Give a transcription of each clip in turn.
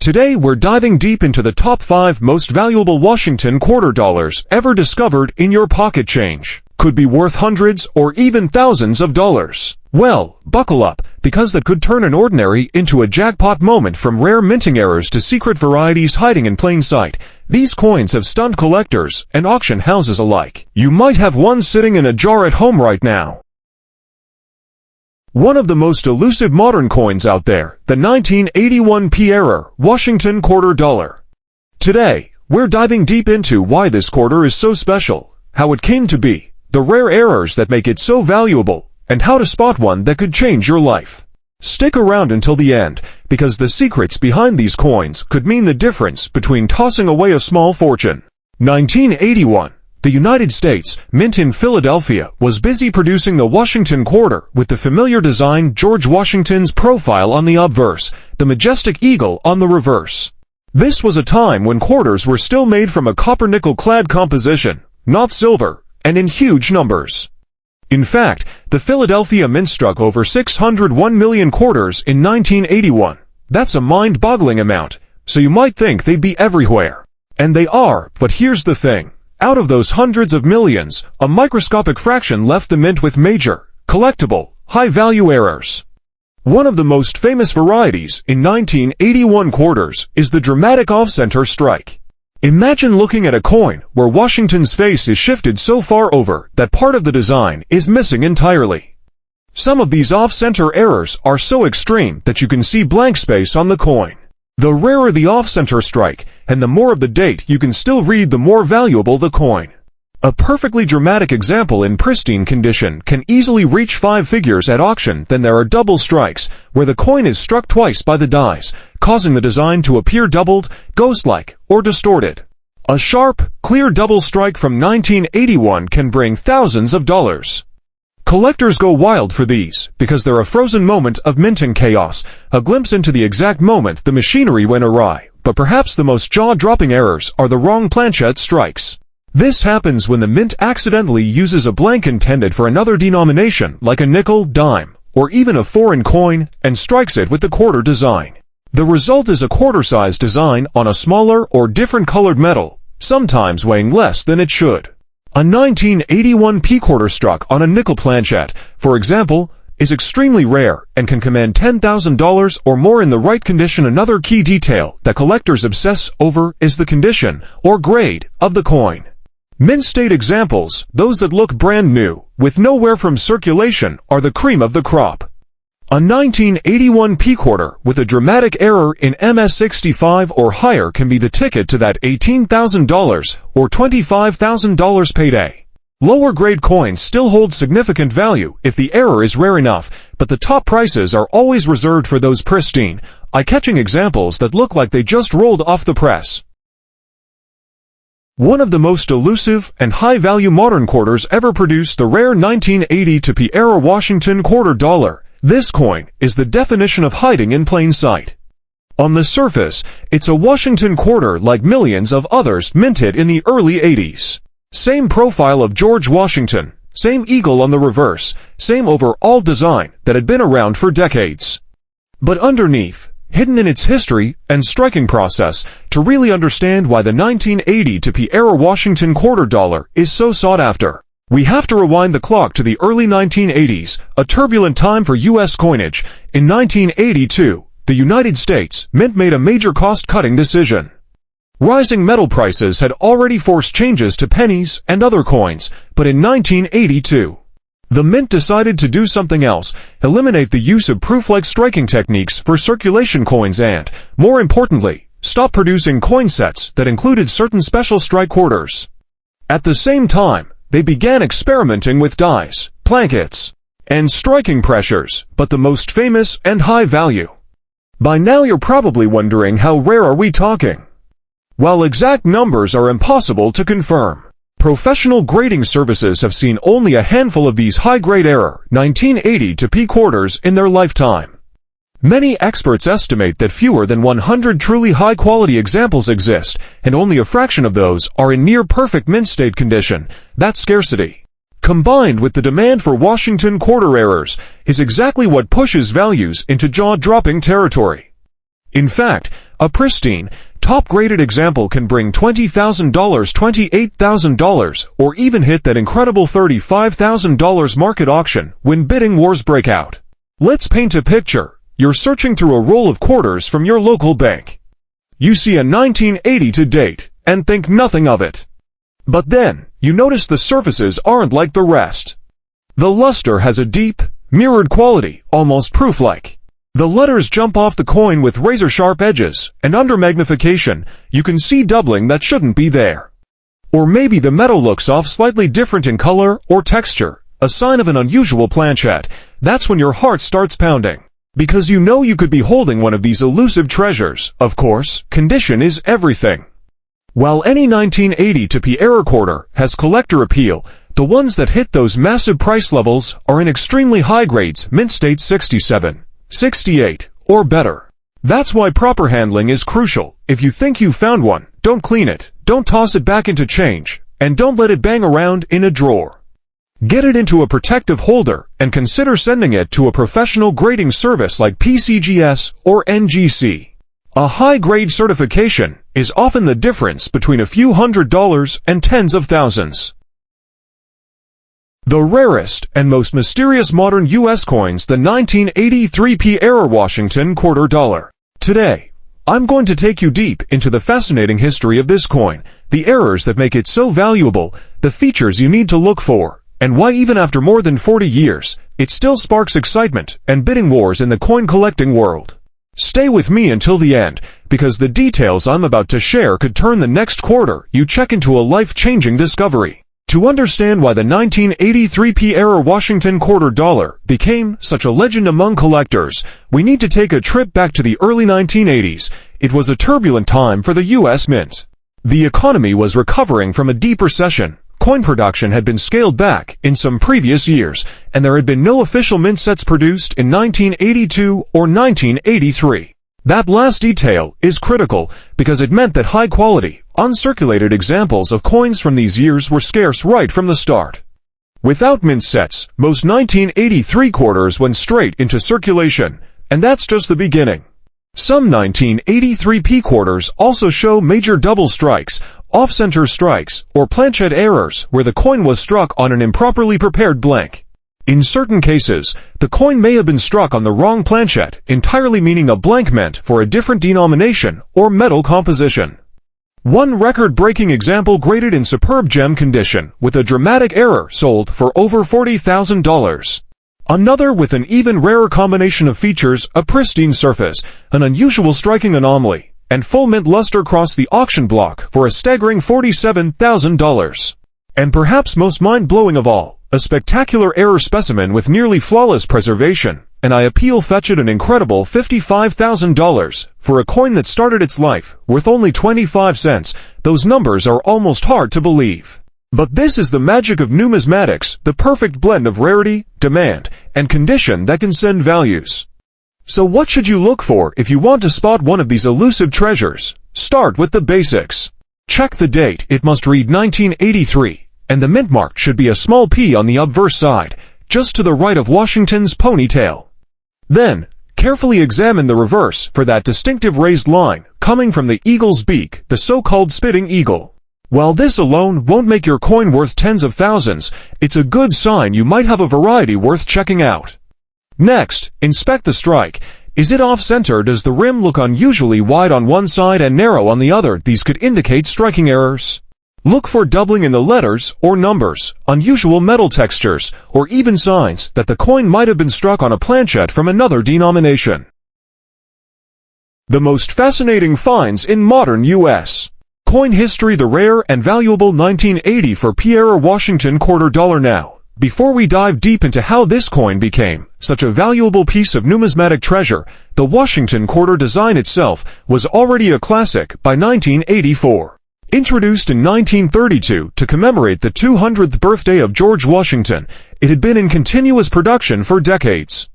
Today we're diving deep into the top 5 most valuable Washington quarter dollars ever discovered in your pocket change. Could be worth hundreds or even thousands of dollars. Well, buckle up, because that could turn an ordinary into a jackpot moment. From rare minting errors to secret varieties hiding in plain sight, these coins have stunned collectors and auction houses alike. You might have one sitting in a jar at home right now. One of the most elusive modern coins out there, the 1981 P-era Washington quarter dollar. Today, we're diving deep into why this quarter is so special, how it came to be, the rare errors that make it so valuable, and how to spot one that could change your life. Stick around until the end, because the secrets behind these coins could mean the difference between tossing away a small fortune. 1981. The United States Mint in Philadelphia was busy producing the Washington quarter with the familiar design, George Washington's profile on the obverse, the majestic eagle on the reverse. This was a time when quarters were still made from a copper-nickel-clad composition, not silver, and in huge numbers. In fact, the Philadelphia Mint struck over 601 million quarters in 1981. That's a mind-boggling amount, so you might think they'd be everywhere. And they are, but here's the thing. Out of those hundreds of millions, a microscopic fraction left the mint with major, collectible, high-value errors. One of the most famous varieties in 1981 quarters is the dramatic off-center strike. Imagine looking at a coin where Washington's face is shifted so far over that part of the design is missing entirely. Some of these off-center errors are so extreme that you can see blank space on the coin. The rarer the off-center strike, and the more of the date you can still read, the more valuable the coin. A perfectly dramatic example in pristine condition can easily reach 5 figures at auction. Then there are double strikes, where the coin is struck twice by the dies, causing the design to appear doubled, ghost-like, or distorted. A sharp, clear double strike from 1981 can bring thousands of dollars. Collectors go wild for these, because they're a frozen moment of minting chaos, a glimpse into the exact moment the machinery went awry. But perhaps the most jaw-dropping errors are the wrong planchette strikes. This happens when the mint accidentally uses a blank intended for another denomination, like a nickel, dime, or even a foreign coin, and strikes it with the quarter design. The result is a quarter-sized design on a smaller or different colored metal, sometimes weighing less than it should. A 1981 P-quarter struck on a nickel planchette, for example, is extremely rare and can command $10,000 or more in the right condition. Another key detail that collectors obsess over is the condition, or grade, of the coin. Mint state examples, those that look brand new, with no wear from circulation, are the cream of the crop. A 1981 P-quarter with a dramatic error in MS65 or higher can be the ticket to that $18,000 or $25,000 payday. Lower-grade coins still hold significant value if the error is rare enough, but the top prices are always reserved for those pristine, eye-catching examples that look like they just rolled off the press. One of the most elusive and high-value modern quarters ever produced, the rare 1982 P-era Washington quarter dollar. This coin is the definition of hiding in plain sight. On the surface, it's a Washington quarter like millions of others minted in the early 80s. Same profile of George Washington, same eagle on the reverse, same overall design that had been around for decades. But underneath, hidden in its history and striking process, to really understand why the 1982 P-era Washington quarter dollar is so sought after, we have to rewind the clock to the early 1980s, a turbulent time for U.S. coinage. In 1982, the United States Mint made a major cost-cutting decision. Rising metal prices had already forced changes to pennies and other coins, but in 1982, the Mint decided to do something else, eliminate the use of proof-like striking techniques for circulation coins and, more importantly, stop producing coin sets that included certain special strike quarters. At the same time, they began experimenting with dies, plankets, and striking pressures, but the most famous and high value. By now you're probably wondering, how rare are we talking? While exact numbers are impossible to confirm, professional grading services have seen only a handful of these high-grade error 1982 P-quarters in their lifetime. Many experts estimate that fewer than 100 truly high-quality examples exist, and only a fraction of those are in near-perfect mint state condition. That scarcity, combined with the demand for Washington quarter errors, is exactly what pushes values into jaw-dropping territory. In fact, a pristine, top-graded example can bring $20,000, $28,000, or even hit that incredible $35,000 market auction when bidding wars break out. Let's paint a picture. You're searching through a roll of quarters from your local bank. You see a 1980 to date, and think nothing of it. But then, you notice the surfaces aren't like the rest. The luster has a deep, mirrored quality, almost proof-like. The letters jump off the coin with razor-sharp edges, and under magnification, you can see doubling that shouldn't be there. Or maybe the metal looks off slightly different in color or texture, a sign of an unusual planchette. That's when your heart starts pounding. Because you know you could be holding one of these elusive treasures. Of course, condition is everything. While any 1980 to P-era quarter has collector appeal, the ones that hit those massive price levels are in extremely high grades, mint state 67, 68, or better. That's why proper handling is crucial. If you think you found one, don't clean it, don't toss it back into change, and don't let it bang around in a drawer. Get it into a protective holder, and consider sending it to a professional grading service like PCGS or NGC. A high-grade certification is often the difference between a few $100s and tens of thousands. The rarest and most mysterious modern U.S. coins, the 1983 P-era Washington quarter dollar. Today, I'm going to take you deep into the fascinating history of this coin, the errors that make it so valuable, the features you need to look for, and why even after more than 40 years, it still sparks excitement and bidding wars in the coin collecting world. Stay with me until the end, because the details I'm about to share could turn the next quarter you check into a life-changing discovery. To understand why the 1983 P-era Washington quarter dollar became such a legend among collectors, we need to take a trip back to the early 1980s. It was a turbulent time for the U.S. Mint. The economy was recovering from a deep recession. Coin production had been scaled back in some previous years, and there had been no official mint sets produced in 1982 or 1983. That last detail is critical because it meant that high-quality, uncirculated examples of coins from these years were scarce right from the start. Without mint sets, most 1983 quarters went straight into circulation, and that's just the beginning. Some 1983 P quarters also show major double strikes, off-center strikes, or planchette errors where the coin was struck on an improperly prepared blank. In certain cases, the coin may have been struck on the wrong planchette, entirely meaning a blank meant for a different denomination or metal composition. One record-breaking example graded in superb gem condition with a dramatic error sold for over $40,000. Another with an even rarer combination of features, a pristine surface, an unusual striking anomaly, and full mint luster crossed the auction block for a staggering $47,000. And perhaps most mind-blowing of all, a spectacular error specimen with nearly flawless preservation, and I appeal fetched an incredible $55,000 for a coin that started its life worth only 25 cents. Those numbers are almost hard to believe. But this is the magic of numismatics, the perfect blend of rarity, demand, and condition that can send values. So what should you look for if you want to spot one of these elusive treasures? Start with the basics. Check the date. It must read 1983, and the mint mark should be a small p on the obverse side, just to the right of Washington's ponytail. Then, carefully examine the reverse for that distinctive raised line coming from the eagle's beak, the so-called spitting eagle. While this alone won't make your coin worth tens of thousands, it's a good sign you might have a variety worth checking out. Next, inspect the strike. Is it off-center? Does the rim look unusually wide on one side and narrow on the other? These could indicate striking errors. Look for doubling in the letters or numbers, unusual metal textures, or even signs that the coin might have been struck on a planchette from another denomination. The most fascinating finds in modern U.S. coin history. The rare and valuable 1980 for P-era Washington quarter dollar. Now, before we dive deep into how this coin became such a valuable piece of numismatic treasure, the Washington quarter design itself was already a classic by 1984. Introduced in 1932 to commemorate the 200th birthday of George Washington, it had been in continuous production for decades.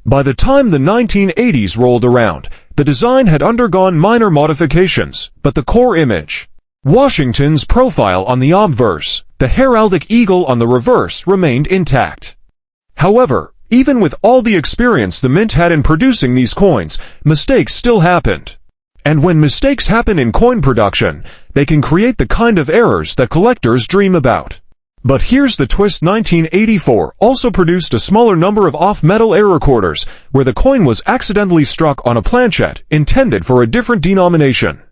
By the time the 1980s rolled around, the design had undergone minor modifications, but the core image, Washington's profile on the obverse, the heraldic eagle on the reverse, remained intact. However, Even with all the experience the mint had in producing these coins, mistakes still happened. And when mistakes happen in coin production, they can create the kind of errors that collectors dream about. But here's the twist: 1984 also produced a smaller number of off-metal error quarters, where the coin was accidentally struck on a planchet intended for a different denomination.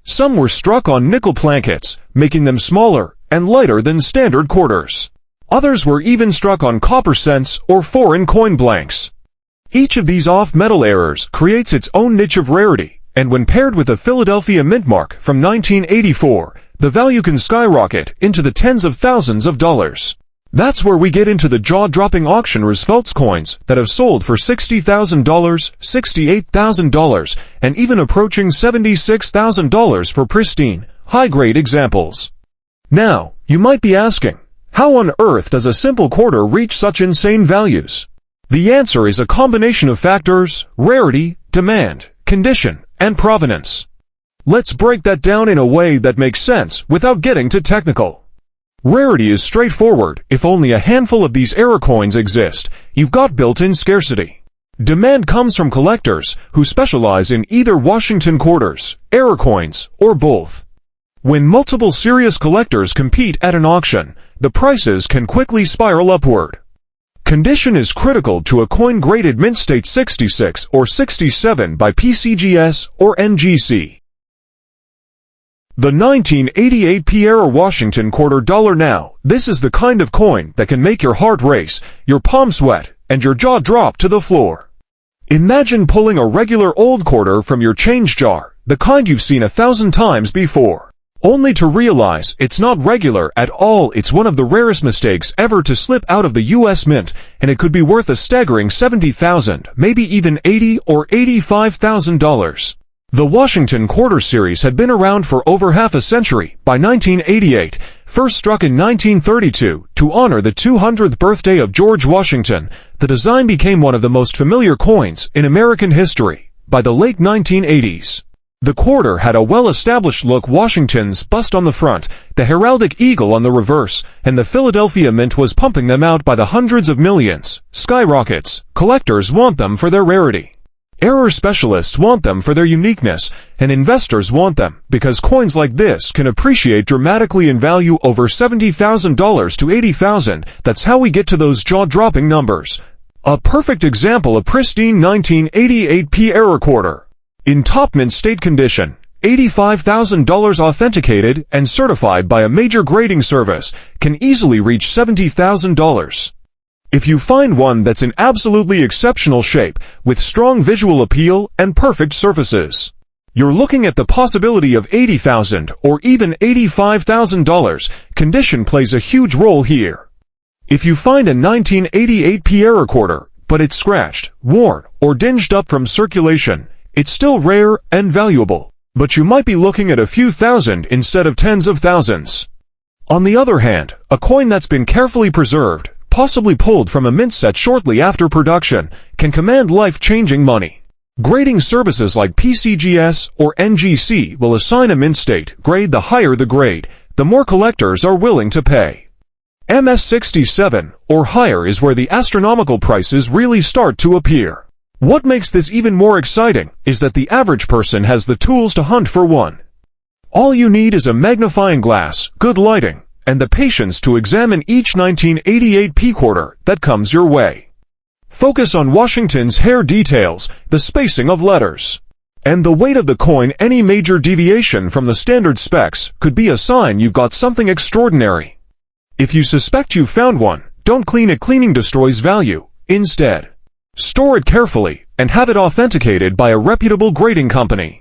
Some were struck on nickel plankets, making them smaller and lighter than standard quarters. Others were even struck on copper cents or foreign coin blanks. Each of these off-metal errors creates its own niche of rarity, and when paired with a Philadelphia mint mark from 1984, the value can skyrocket into the tens of thousands of dollars. That's where we get into the jaw-dropping auction results: coins that have sold for $60,000, $68,000, and even approaching $76,000 for pristine, high-grade examples. Now, you might be asking, how on earth does a simple quarter reach such insane values? The answer is a combination of factors: rarity, demand, condition, and provenance. Let's break that down in a way that makes sense without getting too technical. Rarity is straightforward. If only a handful of these error coins exist, you've got built-in scarcity. Demand comes from collectors who specialize in either Washington quarters, error coins, or both. When multiple serious collectors compete at an auction, the prices can quickly spiral upward. Condition is critical to a coin graded mint state 66 or 67 by PCGS or NGC. The 1988 P-era Washington quarter dollar. Now, this is the kind of coin that can make your heart race, your palm sweat, and your jaw drop to the floor. Imagine pulling a regular old quarter from your change jar, the kind you've seen 1,000 times before, only to realize it's not regular at all. It's one of the rarest mistakes ever to slip out of the U.S. Mint, and it could be worth a staggering $70,000, maybe even $80,000 or $85,000. The Washington Quarter series had been around for over half a century. By 1988, first struck in 1932 to honor the 200th birthday of George Washington, the design became one of the most familiar coins in American history. By the late 1980s, the quarter had a well-established look: Washington's bust on the front, the heraldic eagle on the reverse, and the Philadelphia Mint was pumping them out by the hundreds of millions. Skyrockets. Collectors want them for their rarity. Error specialists want them for their uniqueness, and investors want them because coins like this can appreciate dramatically in value, over $70,000 to $80,000. That's how we get to those jaw-dropping numbers. A perfect example: a pristine 1988 P-era quarter. In top mint state condition, $85,000, authenticated and certified by a major grading service, can easily reach $70,000. If you find one that's in absolutely exceptional shape, with strong visual appeal and perfect surfaces, you're looking at the possibility of $80,000 or even $85,000. Condition plays a huge role here. If you find a 1988 P-era quarter, but it's scratched, worn, or dinged up from circulation, it's still rare and valuable, but you might be looking at a few thousand instead of tens of thousands. On the other hand, a coin that's been carefully preserved, possibly pulled from a mint set shortly after production, can command life-changing money. Grading services like PCGS or NGC will assign a mint state grade. The higher the grade, the more collectors are willing to pay. MS67 or higher is where the astronomical prices really start to appear. What makes this even more exciting is that the average person has the tools to hunt for one. All you need is a magnifying glass, good lighting, and the patience to examine each 1988 P quarter that comes your way. Focus on Washington's hair details, the spacing of letters, and the weight of the coin. Any major deviation from the standard specs could be a sign you've got something extraordinary. If you suspect you've found one, don't clean it. Cleaning destroys value. Instead, store it carefully and have it authenticated by a reputable grading company.